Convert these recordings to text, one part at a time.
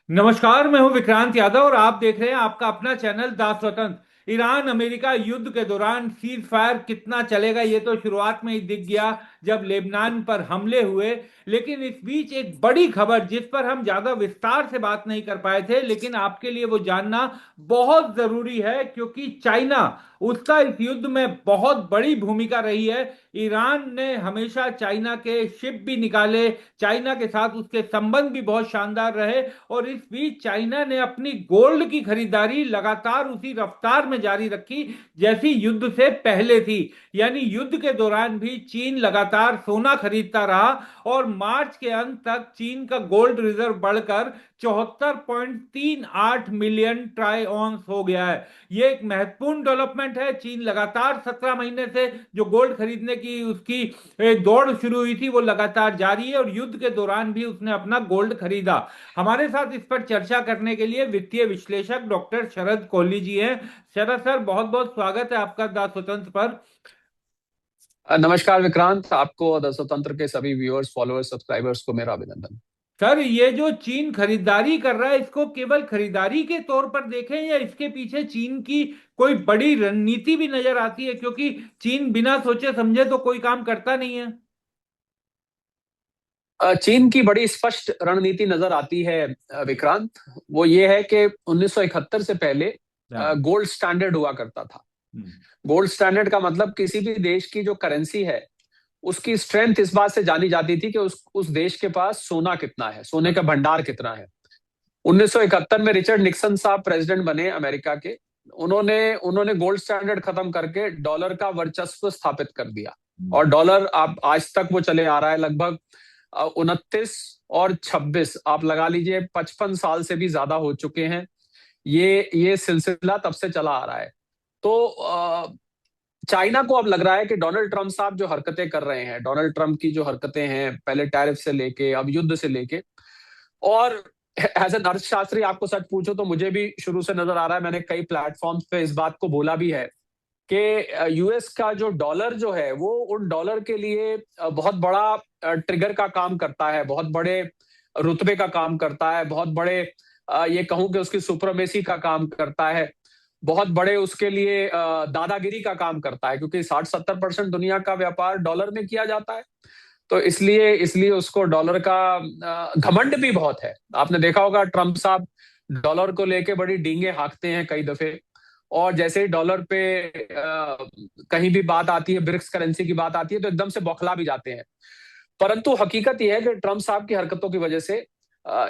नमस्कार। मैं हूं विक्रांत यादव और आप देख रहे हैं आपका अपना चैनल द स्वतंत्र। ईरान अमेरिका युद्ध के दौरान सीज फायर कितना चलेगा ये तो शुरुआत में ही दिख गया जब लेबनान पर हमले हुए। लेकिन इस बीच एक बड़ी खबर जिस पर हम ज्यादा विस्तार से बात नहीं कर पाए थे, लेकिन आपके लिए वो जानना बहुत जरूरी है क्योंकि चाइना, उसका इस युद्ध में बहुत बड़ी भूमिका रही है। ईरान ने हमेशा चाइना के शिप भी निकाले, चाइना के साथ उसके संबंध भी बहुत शानदार रहे। और इस बीच चाइना ने अपनी गोल्ड की खरीदारी लगातार उसी रफ्तार में जारी रखी जैसी युद्ध से पहले थी। यानी युद्ध के दौरान भी चीन लगातार सोना खरीदता रहा और मार्च के अंत तक चीन का गोल्ड रिजर्व बढ़कर 74.38 मिलियन ट्राई ऑन्स हो गया है। यह एक महत्वपूर्ण डेवलपमेंट है। चीन लगातार 17 महीने से जो गोल्ड खरीदने की उसकी दौड़ शुरू हुई थी वो लगातार जारी है और युद्ध के दौरान भी उसने अपना गोल्ड खरीदा। हमारे साथ इस पर चर्चा करने के लिए वित्तीय विश्लेषक डॉक्टर शरद कोहली जी हैं। शरद सर, बहुत बहुत स्वागत है आपका द स्वतंत्र पर। नमस्कार विक्रांत, आपको और स्वतंत्र के सभी व्यूअर्स, फॉलोअर्स, सब्सक्राइबर्स को मेरा अभिनंदन। सर, ये जो चीन खरीदारी कर रहा है इसको केवल खरीदारी के तौर पर देखें या इसके पीछे चीन की कोई बड़ी रणनीति भी नजर आती है, क्योंकि चीन बिना सोचे समझे तो कोई काम करता नहीं है। चीन की बड़ी स्पष्ट रणनीति नजर आती है विक्रांत। वो ये है कि 1971 से पहले हाँ। गोल्ड स्टैंडर्ड हुआ करता था। हम्म। गोल्ड स्टैंडर्ड का मतलब किसी भी देश की जो करेंसी है उसकी स्ट्रेंथ इस बात से जानी जाती थी कि उस देश के पास सोना कितना है, सोने का भंडार कितना है। 1971 में रिचर्ड निक्सन साहब प्रेसिडेंट बने अमेरिका के। उन्होंने उन्होंने गोल्ड स्टैंडर्ड खत्म करके डॉलर का वर्चस्व स्थापित कर दिया। और डॉलर आप आज तक वो चले आ रहा है, लगभग 29 और 26, आप लगा लीजिए 55 साल से भी ज्यादा हो चुके हैं। ये सिलसिला तब से चला आ रहा है। तो चाइना को अब लग रहा है कि डोनाल्ड ट्रंप साहब जो हरकतें कर रहे हैं, डोनाल्ड ट्रंप की जो हरकतें हैं, पहले टैरिफ से लेके अब युद्ध से लेके, और एज एन अर्थशास्त्री आपको सच पूछो तो मुझे भी शुरू से नजर आ रहा है, मैंने कई प्लेटफॉर्म्स पे इस बात को बोला भी है कि यूएस का जो डॉलर जो है वो उन डॉलर के लिए बहुत बड़ा ट्रिगर का काम करता है, बहुत बड़े रुतबे का काम करता है, बहुत बड़े ये कहूं कि उसकी सुप्रीमेसी का काम करता है, बहुत बड़े उसके लिए दादागिरी का काम करता है, क्योंकि 60-70% दुनिया का व्यापार डॉलर में किया जाता है। तो इसलिए इसलिए उसको डॉलर का घमंड भी बहुत है। आपने देखा होगा ट्रंप साहब डॉलर को लेके बड़ी डींगे हाँकते हैं कई दफे। और जैसे ही डॉलर पे कहीं भी बात आती है, ब्रिक्स करेंसी की बात आती है, तो एकदम से बौखला भी जाते हैं। परंतु हकीकत यह है कि ट्रंप साहब की हरकतों की वजह से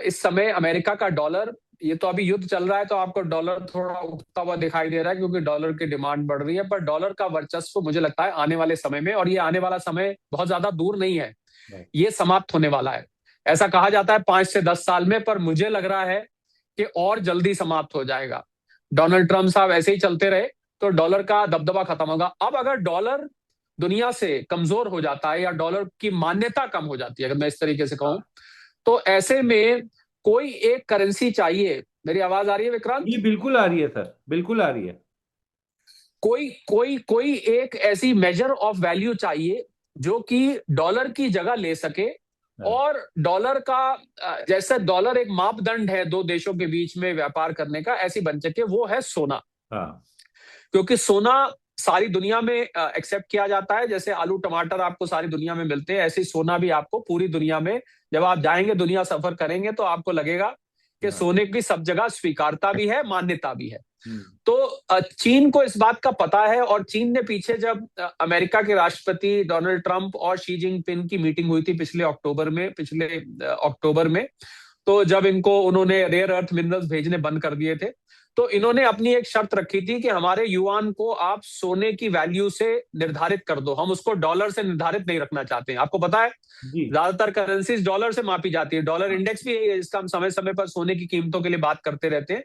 इस समय अमेरिका का डॉलर, ये तो अभी युद्ध चल रहा है तो आपको डॉलर थोड़ा उठता हुआ दिखाई दे रहा है क्योंकि डॉलर की डिमांड बढ़ रही है, पर डॉलर का वर्चस्व मुझे लगता है आने वाले समय में, और ये आने वाला समय बहुत ज्यादा दूर नहीं है, ये समाप्त होने वाला है। ऐसा कहा जाता है 5 से 10 साल में, पर मुझे लग रहा है कि और जल्दी समाप्त हो जाएगा। डोनाल्ड ट्रंप साहब ऐसे ही चलते रहे तो डॉलर का दबदबा खत्म होगा। अब अगर डॉलर दुनिया से कमजोर हो जाता है या डॉलर की मान्यता कम हो जाती है, अगर मैं इस तरीके से कहूं, तो ऐसे में कोई एक करेंसी चाहिए। मेरी आवाज आ रही है विक्रांत? जी बिल्कुल आ रही है सर, बिल्कुल आ रही है। कोई कोई कोई एक ऐसी मेजर ऑफ वैल्यू चाहिए जो कि डॉलर की जगह ले सके। हाँ। और डॉलर का जैसे डॉलर एक मापदंड है दो देशों के बीच में व्यापार करने का, ऐसी बन सके, वो है सोना। हाँ। क्योंकि सोना सारी दुनिया में एक्सेप्ट किया जाता है। जैसे आलू टमाटर आपको सारी दुनिया में मिलते हैं, ऐसे ही सोना भी आपको पूरी दुनिया में, जब आप जाएंगे दुनिया सफर करेंगे तो आपको लगेगा कि हाँ। सोने की सब जगह स्वीकारता भी है, मान्यता भी है। हम्म। तो चीन को इस बात का पता है, और चीन ने पीछे जब अमेरिका के राष्ट्रपति डोनाल्ड ट्रंप और शी जिनपिंग की मीटिंग हुई थी पिछले अक्टूबर में, तो जब इनको उन्होंने रेयर अर्थ मिनरल्स भेजने बंद कर दिए थे, तो इन्होंने अपनी एक शर्त रखी थी कि हमारे युआन को आप सोने की वैल्यू से निर्धारित कर दो, हम उसको डॉलर से निर्धारित नहीं रखना चाहते हैं। आपको पता है जी। ज्यादातर करेंसीज डॉलर से मापी जाती है, डॉलर हाँ। इंडेक्स भी है, इसका हम समय समय पर सोने की कीमतों के लिए बात करते रहते हैं।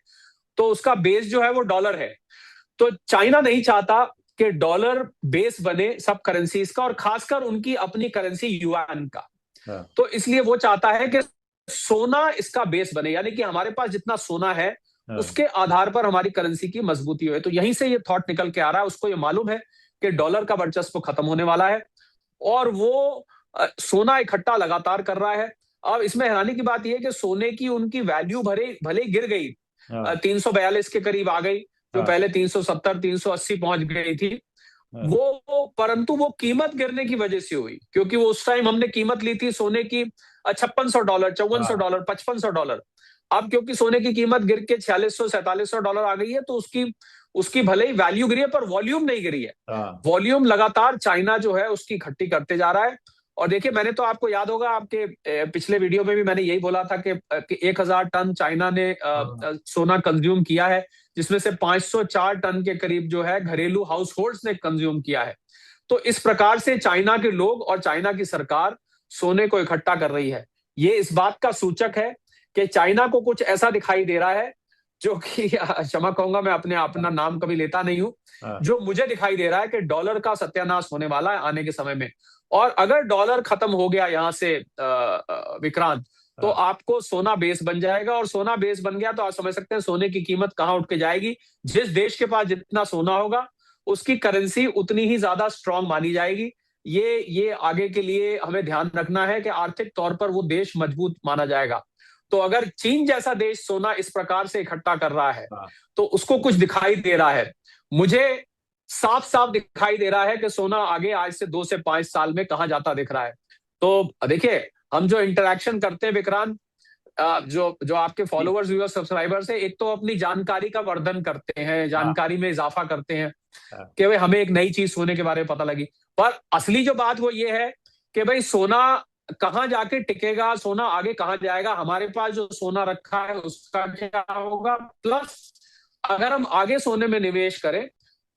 तो उसका बेस जो है वो डॉलर है। तो चाइना नहीं चाहता कि डॉलर बेस बने सब करेंसीज का, और खासकर उनकी अपनी करेंसी युआन का। हाँ। तो इसलिए वो चाहता है कि सोना इसका बेस बने, यानी कि हमारे पास जितना सोना है हाँ। उसके आधार पर हमारी करेंसी की मजबूती हो। तो यहीं से ये थॉट निकल के आ रहा है। उसको ये मालूम है कि डॉलर का वर्चस्व खत्म होने वाला है, और वो सोना इकट्ठा लगातार कर रहा है। अब इसमें हैरानी की बात यह है कि सोने की उनकी वैल्यू भले भले गिर गई, हाँ 342 के करीब आ गई, जो हाँ पहले 370 380 पहुंच गई थी। हाँ परंतु वो कीमत गिरने की वजह से हुई, क्योंकि वो उस टाइम हमने कीमत ली थी सोने की $5600, हाँ $5400, $5500। अब क्योंकि सोने की कीमत गिर के $4600 $4700 आ गई है, तो उसकी उसकी भले ही वैल्यू गिरी है पर वॉल्यूम नहीं गिरी है। हाँ वॉल्यूम लगातार चाइना जो है उसकी इकट्ठी करते जा रहा है। और देखिए, मैंने तो आपको याद होगा, आपके पिछले वीडियो में भी मैंने यही बोला था कि 1000 टन चाइना ने हाँ सोना कंज्यूम किया है, जिसमें से 504 टन के करीब जो है घरेलू हाउस होल्ड्स ने कंज्यूम किया है। तो इस प्रकार से चाइना के लोग और चाइना की सरकार सोने को इकट्ठा कर रही है। ये इस बात का सूचक है कि चाइना को कुछ ऐसा दिखाई दे रहा है, जो कि क्षमा कहूंगा, मैं अपना नाम कभी लेता नहीं हूं, हाँ जो मुझे दिखाई दे रहा है कि डॉलर का सत्यानाश होने वाला है आने के समय में। और अगर डॉलर खत्म हो गया यहां से विक्रांत, तो हाँ आपको सोना बेस बन जाएगा, और सोना बेस बन गया तो आप समझ सकते हैं सोने की कीमत कहां उठ के जाएगी। जिस देश के पास जितना सोना होगा, उसकी करेंसी उतनी ही ज्यादा स्ट्रांग मानी जाएगी। ये आगे के लिए हमें ध्यान रखना है कि आर्थिक तौर पर वो देश मजबूत माना जाएगा। तो अगर चीन जैसा देश सोना इस प्रकार से इकट्ठा कर रहा है, हाँ तो उसको कुछ दिखाई दे रहा है। मुझे साफ साफ दिखाई दे रहा है कि सोना आगे आज से 2 से 5 साल में कहां जाता दिख रहा है। तो देखिए, हम जो इंटरेक्शन करते हैं विक्रांत, जो जो आपके जी फॉलोअर्स व्यूअर्स सब्सक्राइबर्स है, एक तो अपनी जानकारी का वर्धन करते हैं, हाँ जानकारी में इजाफा करते हैं हाँ कि भाई हमें एक नई चीज सोने के बारे में पता लगी। पर असली जो बात वो ये है कि भाई सोना कहाँ जाके टिकेगा, सोना आगे कहाँ जाएगा, हमारे पास जो सोना रखा है उसका क्या होगा, प्लस अगर हम आगे सोने में निवेश करें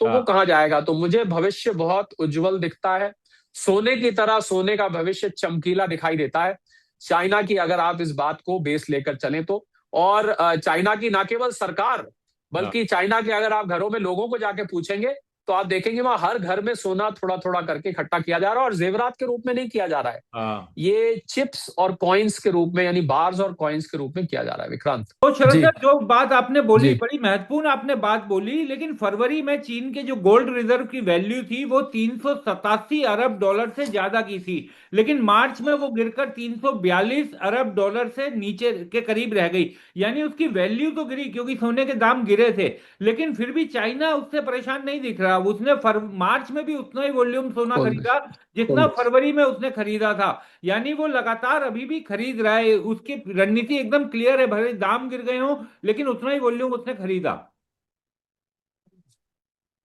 तो वो हाँ कहाँ जाएगा। तो मुझे भविष्य बहुत उज्जवल दिखता है, सोने की तरह सोने का भविष्य चमकीला दिखाई देता है, चाइना की अगर आप इस बात को बेस लेकर चलें तो। और चाइना की ना केवल सरकार, हाँ बल्कि चाइना के अगर आप घरों में लोगों को जाके पूछेंगे, तो आप देखेंगे वहां हर घर में सोना थोड़ा थोड़ा करके इकट्ठा किया जा रहा है, और जेवरात के रूप में नहीं किया जा रहा है, हाँ। ये चिप्स और कॉइन्स के रूप में, यानी बार्स और कॉइन्स के रूप में किया जा रहा है विक्रांत। तो शरद जी। सर, जो बात आपने बोली जी। बड़ी महत्वपूर्ण आपने बात बोली, लेकिन फरवरी में चीन के जो गोल्ड रिजर्व की वैल्यू थी वो 387 अरब डॉलर से ज्यादा की थी। लेकिन मार्च में वो गिरकर 342 अरब डॉलर से नीचे के करीब रह गई। यानी उसकी वैल्यू तो गिरी क्योंकि सोने के दाम गिरे थे, लेकिन फिर भी चाइना उससे परेशान नहीं दिख रहा। उसने मार्च में भी उतना ही वॉल्यूम सोना खोल दे, खरीदा जितना खोल दे। फरवरी में उसने खरीदा था। यानी वो लगातार अभी भी खरीद रहा है। उसकी रणनीति एकदम क्लियर है, भले दाम गिर गए हों लेकिन उतना ही वॉल्यूम उसने खरीदा।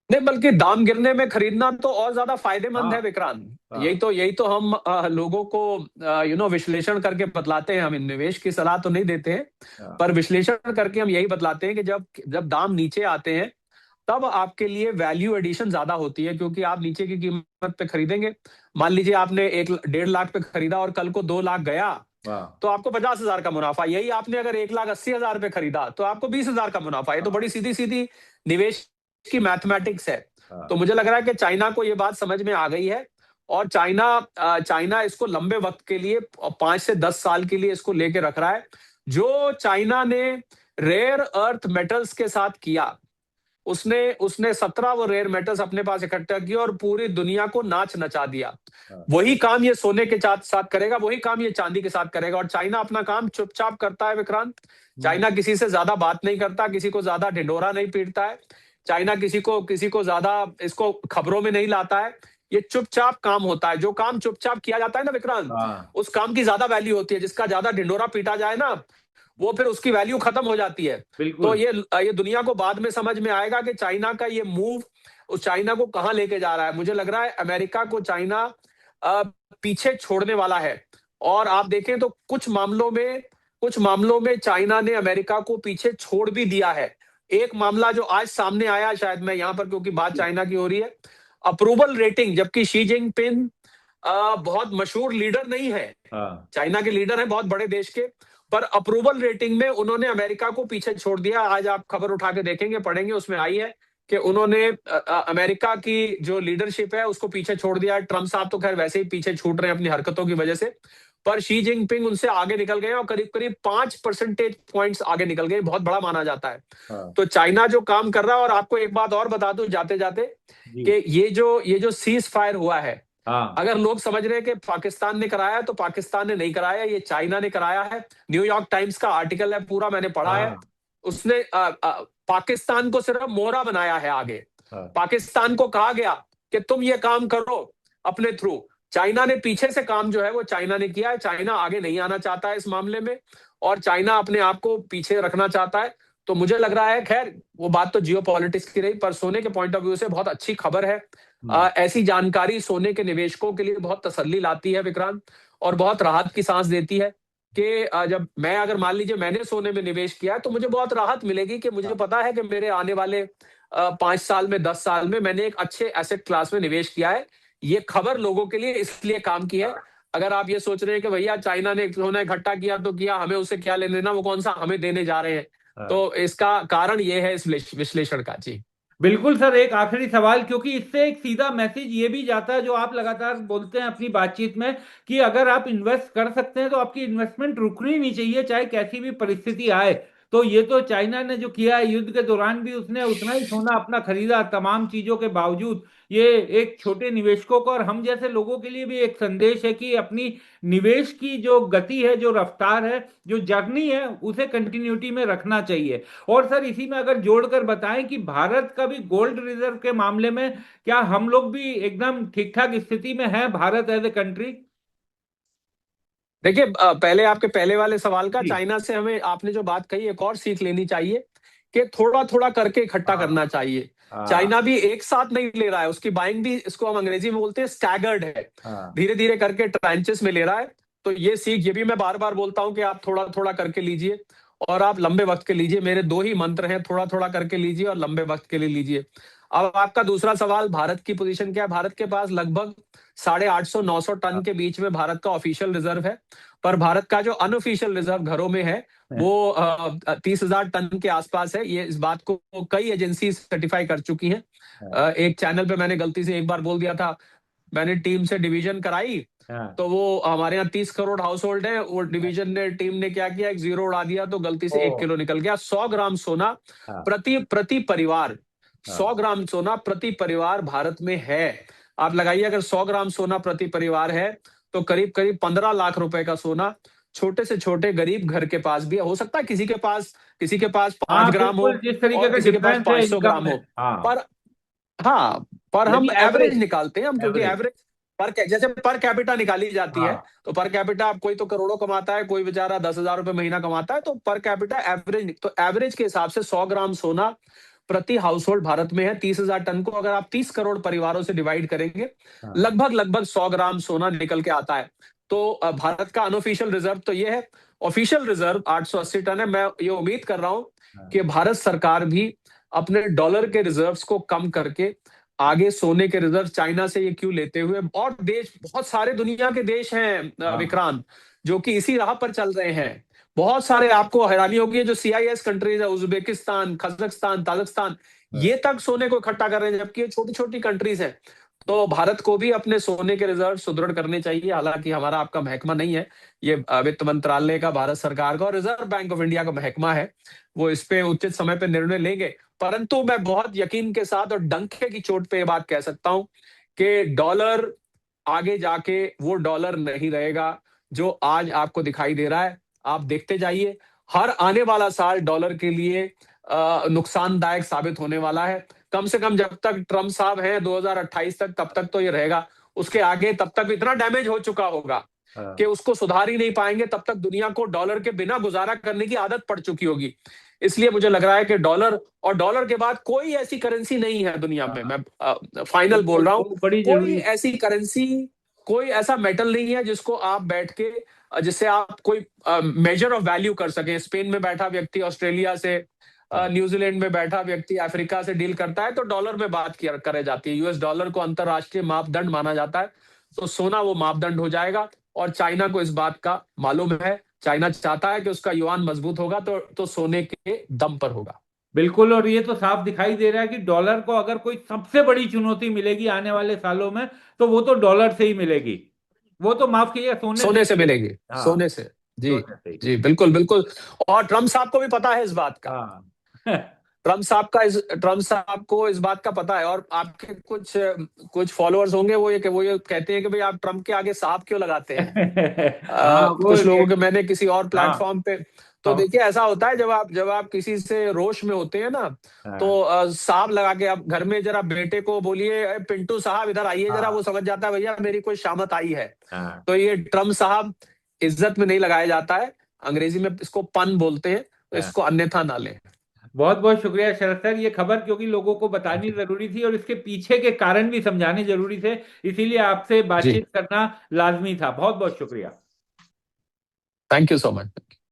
नहीं, बल्कि दाम गिरने में खरीदना तो और ज्यादा फायदेमंद हाँ है विक्रांत। हाँ यही तो हम लोगों को विश्लेषण करके बतलाते हैं। हम निवेश की सलाह तो नहीं देते हैं, हाँ पर विश्लेषण करके हम यही बतलाते हैं कि जब जब दाम नीचे आते हैं, तब आपके लिए वैल्यू एडिशन ज्यादा होती है, क्योंकि आप नीचे की कीमत पे खरीदेंगे। मान लीजिए आपने 1.5 लाख पे खरीदा और कल को 2 लाख गया, हाँ तो आपको 50,000 का मुनाफा। यही आपने अगर 1,80,000 पे खरीदा तो आपको 20,000 का मुनाफा। ये तो हाँ बड़ी सीधी सीधी निवेश की मैथमेटिक्स है। तो हाँ मुझे लग रहा है कि चाइना को ये बात समझ में आ गई है, और चाइना इसको लंबे वक्त के लिए, 5 से 10 साल के लिए इसको लेके रख रहा है। जो चाइना ने रेयर अर्थ मेटल्स के साथ किया, उसने उसने 17 वो रेयर मेटल्स अपने पास इकट्ठा किए और पूरी दुनिया को नाच नचा दिया। हाँ वही काम ये सोने के साथ साथ करेगा, वही काम ये चांदी के साथ करेगा। और चाइना अपना काम चुपचाप करता है विक्रांत। हम्म, चाइना किसी से ज्यादा बात नहीं करता, किसी को ज्यादा ढिंढोरा नहीं पीटता है। चाइना किसी को ज्यादा इसको खबरों में नहीं लाता है। ये चुपचाप काम होता है। जो काम चुपचाप किया जाता है ना विक्रांत, हाँ उस काम की ज्यादा वैल्यू होती है। जिसका ज्यादा ढिंढोरा पीटा जाए ना, वो फिर उसकी वैल्यू खत्म हो जाती है। तो बिल्कुल। ये दुनिया को बाद में समझ में आएगा कि चाइना का ये मूव उस चाइना को कहां लेके जा रहा है। मुझे लग रहा है अमेरिका को चाइना अ, पीछे छोड़ने वाला है। और आप देखें तो कुछ मामलों में चाइना ने अमेरिका को पीछे छोड़ भी दिया है। एक मामला जो आज सामने आया, शायद मैं यहां पर, क्योंकि बात चाइना की हो रही है, अप्रूवल रेटिंग, जबकि शी जिनपिंग बहुत मशहूर लीडर नहीं है, हाँ चाइना के लीडर हैं बहुत बड़े देश के, पर अप्रूवल रेटिंग में उन्होंने अमेरिका को पीछे छोड़ दिया। आज आप खबर उठा के देखेंगे, पढ़ेंगे, उसमें आई है कि उन्होंने अमेरिका की जो लीडरशिप है उसको पीछे छोड़ दिया। ट्रम्प साहब तो खैर वैसे ही पीछे छूट रहे हैं अपनी हरकतों की वजह से, पर शी जिनपिंग उनसे आगे निकल गए और करीब करीब 5 परसेंटेज पॉइंट्स आगे निकल गए। बहुत बड़ा माना जाता है। हाँ तो चाइना जो काम कर रहा है, और आपको एक बात और बता दूं जाते जाते, जी कि ये जो सीज फायर हुआ है, हाँ अगर लोग समझ रहे हैं कि पाकिस्तान ने कराया है, तो पाकिस्तान ने नहीं कराया, ये चाइना ने कराया है। न्यूयॉर्क टाइम्स का आर्टिकल है, पूरा मैंने पढ़ा है। हाँ उसने पाकिस्तान को सिर्फ मोहरा बनाया है आगे। हाँ पाकिस्तान को कहा गया कि तुम ये काम करो अपने थ्रू। चाइना ने पीछे से काम जो है वो चाइना ने किया है। चाइना आगे नहीं आना चाहता है इस मामले में, और चाइना अपने आप को पीछे रखना चाहता है। तो मुझे लग रहा है, खैर वो बात तो जियो पॉलिटिक्स की रही, पर सोने के पॉइंट ऑफ व्यू से बहुत अच्छी खबर है। हम्म, ऐसी जानकारी सोने के निवेशकों के लिए बहुत तसल्ली लाती है विक्रांत, और बहुत राहत की सांस देती है कि जब मैं, अगर मान लीजिए मैंने सोने में निवेश किया है, तो मुझे बहुत राहत मिलेगी कि मुझे हाँ। पता है कि मेरे आने वाले 5 साल में, 10 साल में मैंने एक अच्छे एसेट क्लास में निवेश किया है। ये खबर लोगों के लिए इसलिए काम की है। अगर आप ये सोच रहे हैं कि भैया चाइना ने सोना इकट्ठा किया तो किया, हमें उससे क्या लेने देना, वो कौन सा हमें देने जा रहे हैं, हाँ। तो इसका कारण ये है इस विश्लेषण का। जी। बिल्कुल सर, एक आखिरी सवाल, क्योंकि इससे एक सीधा मैसेज ये भी जाता है जो आप लगातार बोलते हैं अपनी बातचीत में, कि अगर आप इन्वेस्ट कर सकते हैं तो आपकी इन्वेस्टमेंट रुकनी नहीं चाहिए चाहे कैसी भी परिस्थिति आए। तो ये तो चाइना ने जो किया है, युद्ध के दौरान भी उसने उतना ही सोना अपना खरीदा तमाम चीजों के बावजूद। ये एक छोटे निवेशकों को और हम जैसे लोगों के लिए भी एक संदेश है कि अपनी निवेश की जो गति है, जो रफ्तार है, जो जर्नी है, उसे कंटिन्यूटी में रखना चाहिए। और सर इसी में अगर जोड़कर बताएं कि भारत का भी गोल्ड रिजर्व के मामले में क्या हम लोग भी एकदम ठीक ठाक स्थिति में हैं, भारत एज ए कंट्री? देखिए, पहले आपके पहले वाले सवाल का, जी। चाइना से हमें आपने जो बात कही एक और सीख लेनी चाहिए कि थोड़ा थोड़ा करके इकट्ठा हाँ करना चाहिए। हाँ चाइना भी एक साथ नहीं ले रहा है, उसकी बाइंग भी, इसको हम अंग्रेजी में बोलते हैं स्टैगर्ड है। हाँ। धीरे धीरे करके ट्रांचेस में ले रहा है। तो ये सीख, ये भी मैं बार बार बोलता हूं कि आप थोड़ा थोड़ा करके लीजिए, और आप लंबे वक्त के लीजिए। मेरे दो ही मंत्र हैं, थोड़ा थोड़ा करके लीजिए और लंबे वक्त के लिए लीजिए। अब आपका दूसरा सवाल, भारत की पोजीशन क्या है? भारत के पास लगभग 850-900 टन के बीच में भारत का ऑफिशियल रिजर्व है। पर भारत का जो अनऑफिशियल रिजर्व घरों में है, वो 30,000 टन के आसपास है। ये, इस बात को कई एजेंसी सर्टिफाई कर चुकी हैं। एक चैनल पे मैंने गलती से एक बार बोल दिया था, मैंने टीम से डिवीजन कराई, हाँ। तो वो हमारे यहाँ 30 करोड़ हाउस होल्ड है, वो डिवीजन ने, टीम ने क्या किया, एक जीरो उड़ा दिया, तो गलती से ओ। 1 किलो निकल गया। 100 ग्राम सोना हाँ प्रति प्रति परिवार, हाँ। 100 ग्राम सोना प्रति परिवार भारत में है। आप लगाइए, अगर 100 ग्राम सोना प्रति परिवार है, तो करीब करीब 15 लाख रुपए का सोना छोटे से छोटे गरीब घर के पास भी है। हो सकता है किसी के पास पांच हाँ ग्राम हो बिल्कुल, जिस तरीके और का किसी के पास डिफरेंस है 500 इनकम ग्राम में। हो। हाँ। पर हाँ, पर हम लेकिन एवरेज एवरेज। निकालते हैं हम, क्योंकि एवरेज। एवरेज जैसे पर कैपिटा निकाली जाती है, हाँ। तो पर कैपिटा, आप कोई तो करोड़ों कमाता है, कोई बेचारा 10,000 रुपए महीना कमाता है, तो पर कैपिटा एवरेज, तो एवरेज के हिसाब से 100 ग्राम सोना प्रति हाउस होल्ड भारत में है। 30,000 टन को अगर आप 30 करोड़ परिवारों से डिवाइड करेंगे, हाँ लगभग लगभग 100 ग्राम सोना निकल के आता है। तो भारत का अनऑफिशियल रिजर्व तो ये है। ऑफिशियल रिजर्व 880 टन है। मैं ये उम्मीद कर रहा हूं हाँ कि भारत सरकार भी अपने डॉलर के रिजर्व्स को कम करके आगे सोने के रिजर्व चाइना से ये क्यों लेते हुए, और देश, बहुत सारे दुनिया के देश हैं हाँ विक्रांत, जो कि इसी राह पर चल रहे हैं। बहुत सारे, आपको हैरानी होगी, जो CIS कंट्रीज है, उज्बेकिस्तान, कजाकिस्तान, ताजिकिस्तान, हाँ। ये तक सोने को इकट्ठा कर रहे हैं, जबकि ये छोटी छोटी कंट्रीज हैं। तो भारत को भी अपने सोने के रिजर्व सुदृढ़ करने चाहिए। हालांकि हमारा आपका महकमा नहीं है, ये वित्त मंत्रालय का, भारत सरकार का और रिजर्व बैंक ऑफ इंडिया का महकमा है। वो इस पे उचित समय पे निर्णय लेंगे। परंतु मैं बहुत यकीन के साथ और डंके की चोट पे ये बात कह सकता हूं कि डॉलर आगे जाके वो डॉलर नहीं रहेगा जो आज आपको दिखाई दे रहा है। आप देखते जाइए, हर आने वाला साल डॉलर के लिए नुकसानदायक साबित होने वाला है। कम से कम जब तक ट्रम्प साहब हैं 2028 तक, तब तक तो ये रहेगा। उसके आगे तब तक इतना डैमेज हो चुका होगा कि हाँ उसको सुधार ही नहीं पाएंगे। तब तक दुनिया को डॉलर के बिना गुजारा करने की आदत पड़ चुकी होगी। इसलिए मुझे लग रहा है कि डॉलर, और डॉलर के बाद कोई ऐसी करेंसी नहीं है दुनिया में, हाँ। मैं फाइनल बोल रहा हूं, वो बड़ी कोई जरूरी। ऐसी करेंसी, कोई ऐसा मेटल नहीं है जिसको आप बैठ के, जिससे आप कोई मेजर ऑफ वैल्यू कर सकें। स्पेन में बैठा व्यक्ति ऑस्ट्रेलिया से, हाँ न्यूजीलैंड में बैठा व्यक्ति अफ्रीका से डील करता है, तो डॉलर में बात किया करे जाती है। US डॉलर को अंतरराष्ट्रीय मापदंड माना जाता है। तो सोना वो मापदंड हो जाएगा, और चाइना को इस बात का मालूम है। चाइना चाहता है कि उसका युआन मजबूत होगा, तो सोने के दम पर होगा। बिल्कुल, और ये तो साफ दिखाई दे रहा है कि डॉलर को अगर कोई सबसे बड़ी चुनौती मिलेगी आने वाले सालों में, तो वो तो डॉलर से ही मिलेगी। वो तो माफ कीजिए, सोने से सोने ही से मिलेगी। मिलेगी, हाँ। सोने से। जी। सोने से ही। जी, बिल्कुल बिल्कुल। और ट्रम्प साहब को भी पता है इस बात का। हाँ ट्रम्प साहब को इस बात का पता है, और आपके कुछ कुछ फॉलोअर्स होंगे, वो ये कहते हैं कि भाई आप ट्रम्प के आगे साहब क्यों लगाते हैं। हाँ वो कुछ लोगों के, मैंने किसी और हाँ प्लेटफॉर्म पे, तो हाँ देखिए ऐसा होता है जब आप किसी से रोष में होते हैं ना, हाँ तो साहब लगा के आप घर में जरा बेटे को बोलिए, "ए, पिंटू साहब इधर आइए जरा", वो हाँ समझ जाता है भैया मेरी कोई शामत आई है। हाँ तो ये ट्रम्प साहब इज्जत में नहीं लगाया जाता है, अंग्रेजी में इसको पन बोलते हैं, तो हाँ। इसको अन्यथा ना लें। बहुत बहुत शुक्रिया शरद सर, ये खबर क्योंकि लोगों को बतानी जरूरी थी और इसके पीछे के कारण भी समझाने जरूरी थे, इसीलिए आपसे जी, बातचीत करना लाजमी था। बहुत बहुत शुक्रिया। Thank you so much.